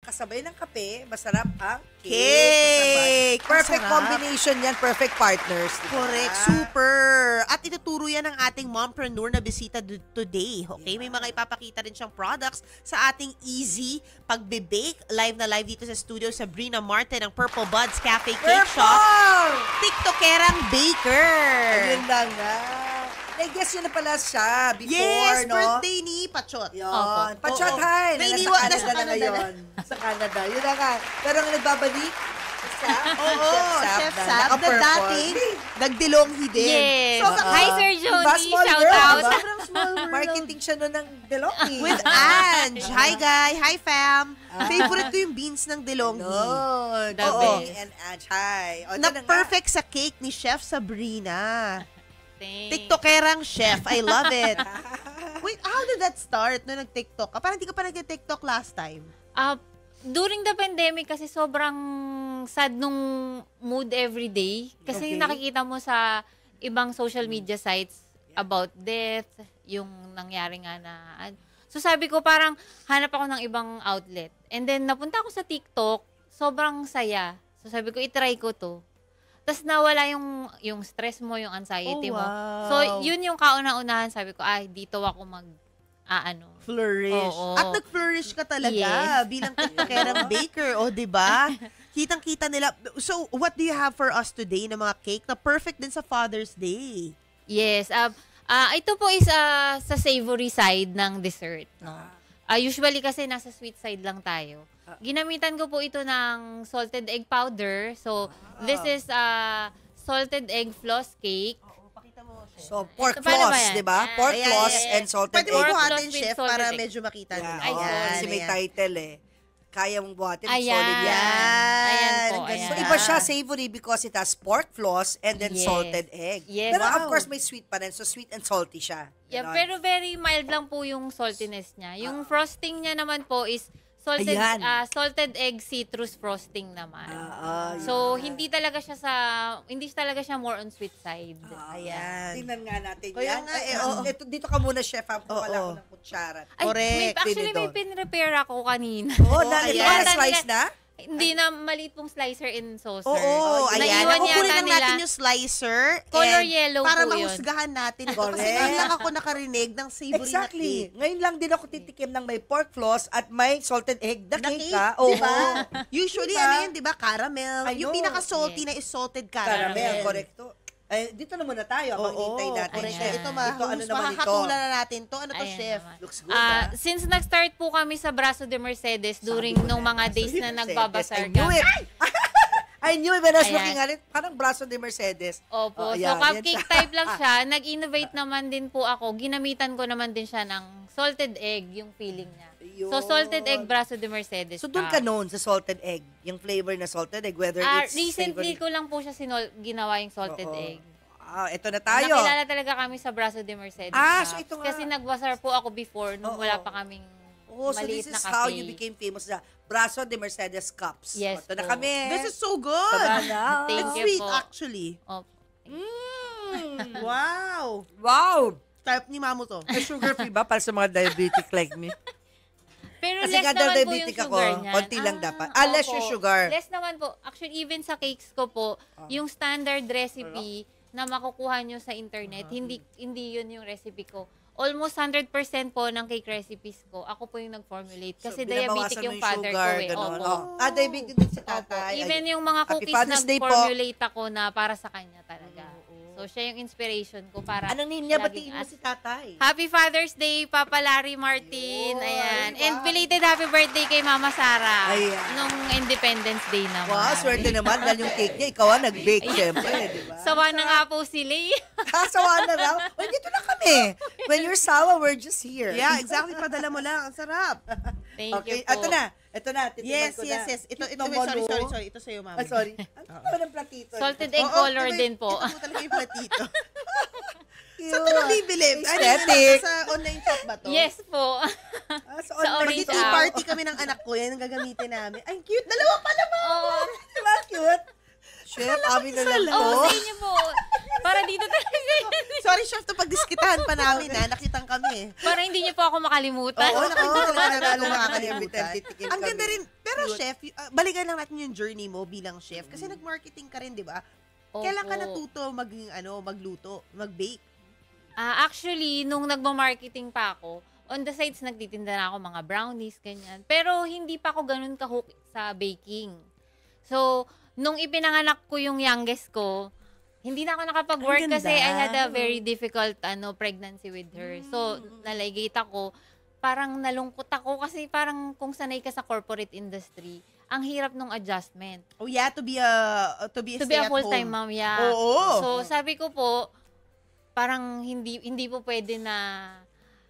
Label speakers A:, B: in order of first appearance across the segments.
A: kasabay ng kape, masarap ang
B: Cake!
A: Perfect
B: Masarap.
A: combination yan, perfect partners. Diba?
B: Correct, super. At ituturo yan ng ating mompreneur na bisita today. Okay, may mga ipapakita rin siyang products sa ating easy pagbe-bake. Live na live dito sa studio, Sabrina Martin ng Purple Buds Cafe Cake Shop. TikTokerang baker.
A: Ayun lang nga. I-guess yun na pala siya before,
B: Yes,
A: no?
B: birthday ni Pachot.
A: Yun.
C: Opo.
A: Pachot,
B: Oo.
A: hi!
B: Nainiwan na sa
A: Canada
B: Canada
A: ngayon. Sa Canada. Yun na nga. Pero ang nagbabalik,
B: Oo, Chef Sab na
A: naka-purple.
B: dating nagdilonghi din.
C: Yes.
B: So,
C: Hi, Sir Jody.
A: Diba, small
C: Shout
A: world,
C: out.
A: diba?
B: sobrang small world.
A: Marketing siya nun ng Delonghi.
B: With Ange. Hi, guy. Hi, fam. Favorite ko yung beans ng DeLonghi.
A: No,
C: The
A: Delonghi
C: best.
A: and Ange. Hi. O, ito
B: Na
A: na nga.
B: perfect sa cake ni Chef Sabrina.
C: Thanks.
B: TikTokerang chef. I love it. Wait, how did that start nung nag-TikTok ka? Parang hindi ka pa nag-TikTok last time.
C: During the pandemic kasi sobrang sad nung mood everyday.
A: Okay.
C: Kasi nakikita mo sa ibang social media sites about death, yung nangyari nga na. So sabi ko parang hanap ako ng ibang outlet. And then napunta ako sa TikTok, sobrang saya. So sabi ko, itry ko to. Tapos nawala yung stress mo, yung anxiety mo.
B: wow.
C: So yun yung kauna-unahan. Sabi ko, dito ako
B: Flourish.
C: Oo.
B: At nag-flourish ka talaga
C: Yes.
B: bilang TikTokerang baker. O, diba? Kitang-kita nila. So, what do you have for us today na mga cake na perfect din sa Father's Day?
C: Yes. Ito po is sa savory side ng dessert. No? Usually kasi nasa sweet side lang tayo. Ginamitan ko po ito ng salted egg powder. So, this is salted egg floss cake.
B: Pakita mo, Chef.
A: So, pork
C: Ito, paano ba
A: floss,
C: yan?
A: di ba?
C: Yan.
A: Pork
B: Ayan,
A: floss
B: ayan.
A: and salted
B: Pwede mo
A: egg.
C: Pork
B: buhatin,
C: floss with
B: Chef,
C: salted
B: para
C: egg.
B: medyo makita
A: Yeah,
B: nila.
A: oo, kasi may
B: ayan.
A: title eh. Kaya mong buhatin,
C: Ayan.
A: solid yan.
C: Ayan po,
B: Ang
C: ayan.
A: So,
B: ganda.
A: iba siya savory because it has pork floss and then
C: Yes.
A: salted egg.
C: Yes.
A: Pero of
B: Wow.
A: course, may sweet pa rin. So, sweet and salty siya.
C: Yeah,
A: Ganon.
C: pero very mild lang po yung saltiness niya. Yung frosting niya naman po is salted
A: Ayan.
C: salted egg citrus frosting naman.
A: yun.
C: So, hindi talaga siya more on sweet side.
B: Ayan.
A: Tingnan nga natin
B: Kaya
A: yan.
B: nga,
A: Ay,
B: oo.
A: ito, dito ka muna, chef. Kuha lang
B: Oo.
A: ako ng kutsara.
B: Correct.
C: Actually, may
A: Tinidor.
C: pinrepare ako kanina.
A: Oh,
B: ayan.
A: na slice na?
C: Hindi na maliit pong slicer in saucer.
B: Oo, ayan.
C: Naiwan
B: Kukunin
C: yata
B: lang
C: nila.
B: natin yung slicer.
C: Color
B: and
C: yellow
B: para
C: po yun.
B: mahusgahan natin. Ito kasi
A: Correct.
B: ngayon lang ako nakarinig ng savory
A: Exactly.
B: na cake.
A: Ngayon lang din ako titikim ng may pork floss at may salted egg na
B: Na
A: cake,
B: cake,
A: ha?
B: diba? Usually,
A: Diba?
B: ano yun, diba? Caramel.
A: I
B: Yung
A: know.
B: pinaka-salty na is salted caramel.
A: Caramel, correcto. Dito na muna tayo. Habang hintay natin,
B: correct.
A: chef.
B: Ito,
A: ano naman ito?
B: mahahatulan na natin to. Ano to,
C: Ayan
B: chef?
C: naman.
A: Looks good, ha?
C: Since nag-start po kami sa Braso de Mercedes during
A: Sabi ko
C: nung mga days na
A: Mercedes.
C: nagbabasar
A: I knew
C: kami.
A: it. I knew it when I was
C: Ayan.
A: looking at it. Parang Braso de Mercedes.
C: Opo.
A: Ayan,
C: So, cupcake
A: yan siya.
C: type lang siya. Nag-innovate naman din po ako. Ginamitan ko naman din siya ng salted egg, yung feeling niya. So, salted egg Braso de Mercedes.
A: So, doon ka known sa salted egg. Yung flavor na salted egg, whether it's
C: Recently
A: savory.
C: ko lang po siya ginawa yung salted
A: Oo.
C: egg.
A: Ito na tayo.
C: Nakilala talaga kami sa Braso de Mercedes.
A: So ito nga.
C: Kasi nagbasar po ako before nung
A: Oo.
C: wala pa kaming
A: Oh, so
C: maliit
A: this
C: na
A: is
C: cafe.
A: how you became famous sa Braso de Mercedes Cups.
C: Yes
A: Ito na
C: po.
A: kami.
B: This is so good.
A: Sabana.
C: Thank
B: It's
C: you
B: sweet,
C: po.
B: actually.
C: Opo.
B: Wow.
A: Wow!
B: Type ni Mamo to.
A: Sugar free ba para sa mga diabetic like me?
C: Pero
A: Kasi
C: less
A: nga
C: naman po yung
A: diabetic ako,
C: sugar niyan.
A: konti lang dapat. Less
C: opo.
A: yung sugar.
C: Less naman po. Actually, even sa cakes ko po, yung standard recipe na makukuha nyo sa internet, hindi yun yung recipe ko. Almost 100% po ng cake recipes ko, ako po yung nag-formulate. Kasi diabetic
A: binabawasan
C: yung
A: mo
C: father
A: sugar,
C: ko eh.
A: ganon.
C: Opo.
A: Diabetic din si
C: Opo.
A: tatay.
C: Even
A: Ayun.
C: yung mga
A: Happy
C: cookies
A: Father's Day po.
C: nag-formulate ako na para sa kanya talaga. So, siya yung inspiration ko para
A: Anong name niya?
C: laging
A: Batiin mo si tatay.
C: Happy Father's Day, Papa Larry Martin.
A: Yun,
C: Ayan.
A: wow.
C: And belated happy birthday kay Mama Sara.
A: Ayan.
C: Nung Independence Day naman.
A: Wow, swerte naman. Dahil yung cake niya, ikaw nag-bake, syempre, di ba?
C: Sawa na nga po sila eh.
A: Sawa na raw. O, dito na kami. When you're sawa, we're just here.
B: Yeah, exactly. Padala mo lang. Ang sarap.
C: Thank
A: Okay,
C: you po.
A: ito na. Titiman
B: Yes,
A: ko
B: yes,
A: na.
B: yes. Ito,
A: Cute
B: wait,
A: naman,
B: sorry.
A: oh.
B: Ito sa'yo, Mamo.
A: Sorry. Ano ba ng platito?
C: Salted egg
B: Oo,
C: color
B: wait,
C: din po.
B: Ito mo talaga yung platito.
A: Cute.
B: Saan ito nabibili?
A: Aesthetic.
B: Sa online shop ba to?
C: Yes po.
A: Sa
C: Sa
A: online
C: orange
B: Mag-tea
C: app.
B: party kami ng anak ko. Yan ang gagamitin namin. Ay, cute. Dalawa pa naman.
C: Oo.
A: Diba, cute? Chef, amin na lang
C: Oo,
A: to.
C: sa inyo po. Para dito talaga.
B: Sorry, chef, to pagdiskitahan pa namin, nakitang kami.
C: Para hindi niyo po ako makalimutan.
B: Oo, nakalimutan na
A: Oo,
B: nakakalimutan.
A: nakakalimutan.
B: Ang ganda rin. Pero chef, balikan lang natin yung journey mo bilang chef. Kasi nag-marketing ka rin, di ba? Kailan ka natuto magluto, mag-bake?
C: Actually, nung nagma-marketing pa ako, on the sides nagtitinda na ako mga brownies, ganyan. Pero hindi pa ako ganun ka-hook sa baking. So, nung ipinanganak ko yung youngest ko, hindi na ako nakapag-work kasi I had a very difficult pregnancy with her. So, naligate ako. Parang nalungkot ako kasi parang kung sanay ka sa corporate industry, ang hirap nung adjustment.
B: Oh yeah, to be a
C: full-time mom, yeah.
B: Oo.
C: So, sabi ko po, parang hindi po pwede na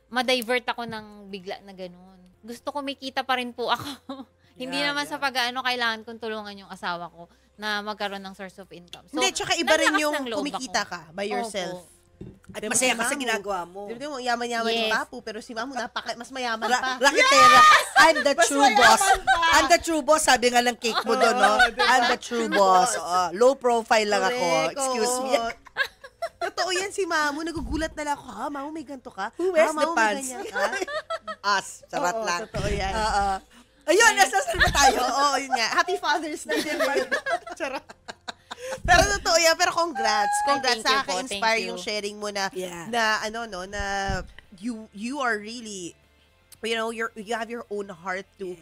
C: ma-divert ako ng bigla na ganun. Gusto ko may kita pa rin po ako. Hindi naman sa pag-aano kailangan kong tulungan yung asawa ko na magkaroon ng source of income. So,
B: hindi, tsaka iba rin
C: naglakas
B: yung
C: ng loob
B: kumikita
C: ako.
B: ka by yourself.
C: Opo.
A: At masaya ka sa ginagawa mo.
B: Di ba, yaman-yaman yung
C: Yes.
B: papo, pero si Mamu mas mayaman pa.
A: Raketera, I'm the
B: Mas
A: true boss.
B: mayaman pa.
A: I'm the true boss, sabi nga ng cake mo doon, no? I'm the true boss. Low profile lang ako.
B: Correct,
A: Excuse
B: oo.
A: me.
B: Totoo yan si Mamu. Nagugulat na lang ako, ha? Mamu, may ganito ka?
A: Who wears
B: Ha,
A: the
B: Mamu, may
A: pants?
B: ganyan ka?
A: Us. Charot
B: Oo,
A: lang.
B: totoo yan.
A: Ayun, nasasan na tayo.
B: Oo, yun nga. Happy Father's Day, din ba? Charot. Pero totoo yan, pero congrats. Congrats,
C: Thank you po,
B: nakaka-inspire
C: thank you.
B: yung sharing mo na,
A: Yeah.
B: na you are really, you have your own heart to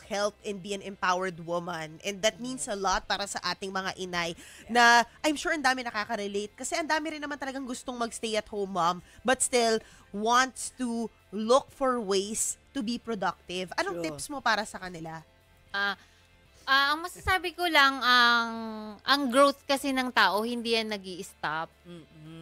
B: help and be an empowered woman. And that means a lot para sa ating mga inay na I'm sure ang dami nakaka-relate kasi ang dami rin naman talagang gustong mag-stay at home mom but still wants to look for ways to be productive. Anong
A: True.
B: tips mo para sa kanila?
C: Ang masasabi ko lang, ang growth kasi ng tao, hindi yan nag-i-stop.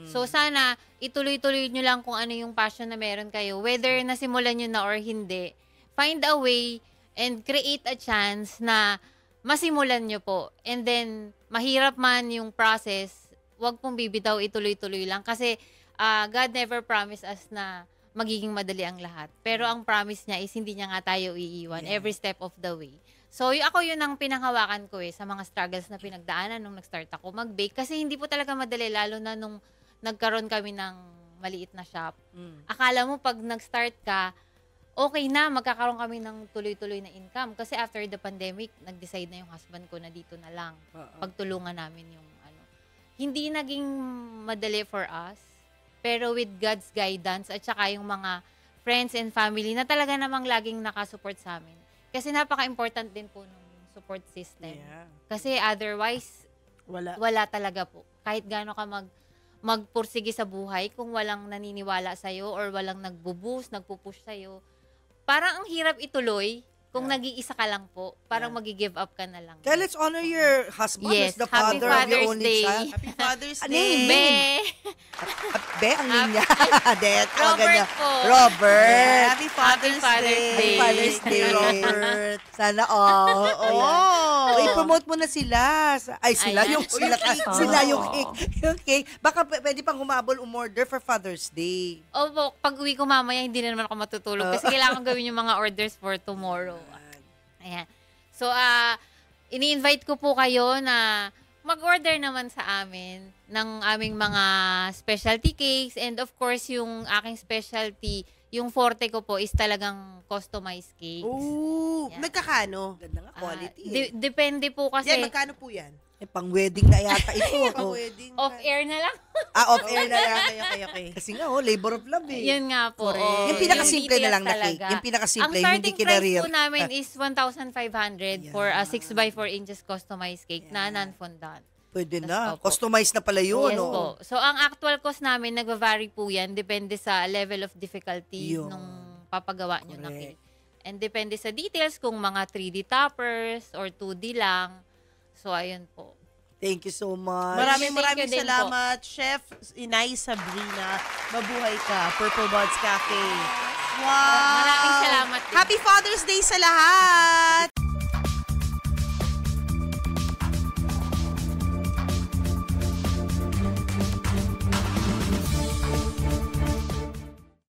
C: So, sana, ituloy-tuloy nyo lang kung ano yung passion na meron kayo. Whether nasimulan nyo na or hindi, find a way and create a chance na masimulan nyo po. And then, mahirap man yung process, wag pong bibitaw, ituloy-tuloy lang. Kasi, God never promised us na magiging madali ang lahat. Pero ang promise niya is hindi niya nga tayo iiwan every step of the way. So, ako yun ang pinanghawakan ko sa mga struggles na pinagdaanan nung nag-start ako mag-bake. Kasi hindi po talaga madali, lalo na nung nagkaroon kami ng maliit na shop. Akala mo pag nag-start ka, okay na, magkakaroon kami ng tuloy-tuloy na income. Kasi after the pandemic, nag-decide na yung husband ko na dito na lang. Pagtulungan namin yung Hindi naging madali for us. Pero with God's guidance at saka yung mga friends and family na talaga namang laging nakasupport sa amin. Kasi napaka-important din po ng support system.
A: Yeah.
C: Kasi otherwise,
B: Wala.
C: talaga po. Kahit gaano ka magpursige sa buhay, kung walang naniniwala sa'yo or walang nagbo-boost, nagpo-push sa'yo, parang ang hirap ituloy kung nag-iisa ka lang po. Parang magi-give up ka na lang.
A: Kaya let's honor your husband
C: Yes,
A: as the
C: Happy
A: father of your
C: Father's
A: only
C: Day.
A: child.
B: Happy Father's
A: Ano
B: Day.
A: yung
C: Be!
A: Be, ang niya. Det,
C: Robert po.
A: Robert.
B: Happy Father's
C: Father's
B: Day.
A: Happy Father's Day, Robert. Sana all.
B: Oh.
A: I-promote mo na sila. Sila
C: Ayan.
A: yung sila,
B: cake.
A: sila yung cake. Yung cake. Baka pwede pang humabol umorder for Father's Day.
C: Opo, pag uwi ko mamaya, hindi na naman ako matutulog. Kasi kailangan gawin yung mga orders for tomorrow. Ayan. So, ini-invite ko po kayo na mag-order naman sa amin ng aming mga specialty cakes. And of course, yung aking specialty, yung forte ko po is talagang customized cakes.
B: Ooh,
C: Yan.
B: nagkakano?
A: Ganda nga quality.
C: Depende po kasi.
B: Yan, magkano po yan?
A: Pang-wedding na yata ito.
B: Pang-wedding.
C: Off-air na lang.
A: Off-air na yan.
B: Okay.
A: Kasi nga, labor of love eh.
C: Yun nga po.
B: Correct.
C: Oh,
A: Yung pinakasimple na lang na
C: details
A: cake.
C: talaga.
A: Yung pinakasimple,
C: Ang
A: hindi
C: starting
A: kinarir.
C: price po namin is 1,500 for a 6x4 inches customized cake na non-fondant.
A: Pwede
C: Tas
A: na.
C: opo.
A: Customized na pala yun.
C: Yes
A: oh.
C: po. So, ang actual cost namin, nag-vary po yan. Depende sa level of difficulty
A: Yun.
C: nung papagawa nyo na
A: Correct.
C: cake. And depende sa details kung mga 3D toppers or 2D lang. So, ayun po.
A: Thank you so much.
C: Thank
B: Maraming
C: you din
B: salamat, Chef Inay Sabrina. Mabuhay ka. Purple Buds Cafe. Wow!
C: Maraming salamat din.
B: Happy Father's Day sa lahat!